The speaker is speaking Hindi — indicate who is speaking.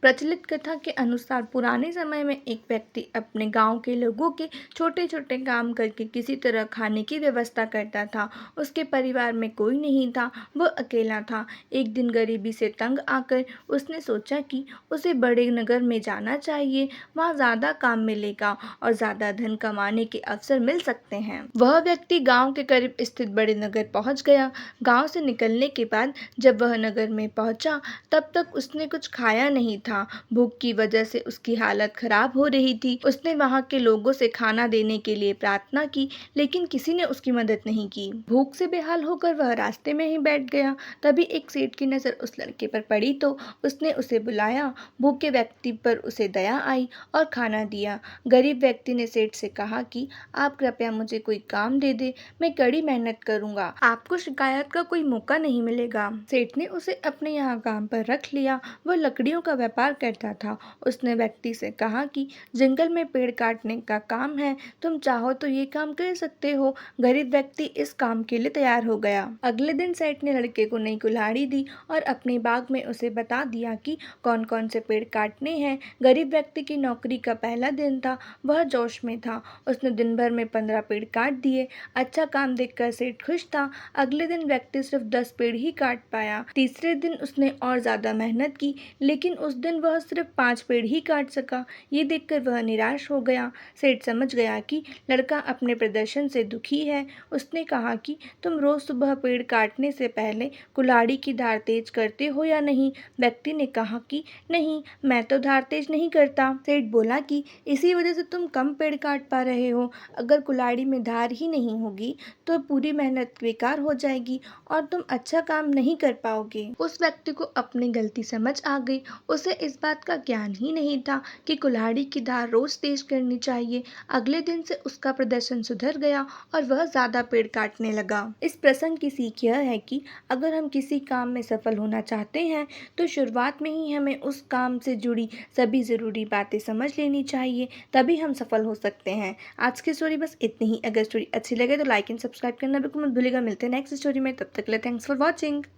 Speaker 1: प्रचलित कथा के अनुसार पुराने समय में एक व्यक्ति अपने गांव के लोगों के छोटे छोटे काम करके किसी तरह खाने की व्यवस्था करता था। उसके परिवार में कोई नहीं था, वह अकेला था। एक दिन गरीबी से तंग आकर उसने सोचा कि उसे बड़े नगर में जाना चाहिए, वहाँ ज़्यादा काम मिलेगा और ज़्यादा धन कमाने के अवसर मिल सकते हैं। वह व्यक्ति गांव के करीब स्थित बड़े नगर पहुंच गया। गांव से निकलने के बाद जब वह नगर में पहुंचा तब तक उसने कुछ खाया नहीं था। भूख की वजह से उसकी हालत खराब हो रही थी। उसने वहां के लोगों से खाना देने के लिए प्रार्थना की, लेकिन किसी ने उसकी मदद नहीं की। भूख से बेहाल होकर वह रास्ते में ही बैठ गया। तभी एक सेठ की नजर उस लड़के पर पड़ी तो उसने उसे बुलाया। भूखे व्यक्ति पर उसे दया आई और खाना दिया। गरीब व्यक्ति ने सेठ से कहा कि आप कृपया मुझे कोई काम दे दे, मैं कड़ी मेहनत करूंगा, आपको शिकायत का कोई मौका नहीं मिलेगा। सेठ ने उसे अपने यहाँ काम पर रख लिया। वह लकड़ियों का व्यापार करता था। उसने व्यक्ति से कहा कि जंगल में पेड़ काटने का काम है, तुम चाहो तो ये काम कर सकते हो। गरीब व्यक्ति इस काम के लिए तैयार हो गया। अगले दिन सेठ ने लड़के को नई कुल्हाड़ी दी और अपने बाग में उसे बता दिया कि कौन कौन से पेड़ काटने हैं। गरीब व्यक्ति की नौकरी का पहला दिन था। वह जोश में था। उसने दिन भर में 15 पेड़ काट दिए। अच्छा काम देखकर सेठ खुश था। अगले दिन व्यक्ति सिर्फ 10 पेड़ ही काट पाया। तीसरे दिन उसने और ज्यादा मेहनत की, लेकिन उस दिन वह सिर्फ 5 पेड़ ही काट सका। ये देखकर वह निराश हो गया। सेठ समझ गया कि लड़का अपने प्रदर्शन से दुखी है। उसने कहा कि तुम रोज सुबह पेड़ काटने से पहले कुल्हाड़ी की धार तेज करते हो या नहीं? व्यक्ति ने कहा कि नहीं, मैं तो धार तेज नहीं करता। सेठ बोला कि इसी वजह से तुम कम पेड़ काट पा रहे हो। अगर कुल्हाड़ी में धार ही नहीं होगी तो पूरी मेहनत बेकार हो जाएगी और तुम अच्छा काम नहीं कर पाओगे। उस व्यक्ति को अपनी गलती समझ आ गई। उसे इस बात का ज्ञान ही नहीं था कि कुल्हाड़ी की धार रोज तेज करनी चाहिए। अगले दिन से उसका प्रदर्शन सुधर गया और वह ज्यादा पेड़ काटने लगा। इस प्रसंग की सीख यह है कि अगर हम किसी काम में सफल होना चाहते हैं तो शुरुआत में ही हमें उस काम से जुड़ी सभी जरूरी बातें समझ लेनी चाहिए, तभी हम सफल हो सकते हैं। आज की स्टोरी बस इतनी ही। अगर स्टोरी अच्छी लगे तो लाइक एंड सब्सक्राइब करना बिल्कुल मत भूलिएगा। मिलते हैं नेक्स्ट स्टोरी में, तब तक के लिए थैंक्स फॉर वॉचिंग।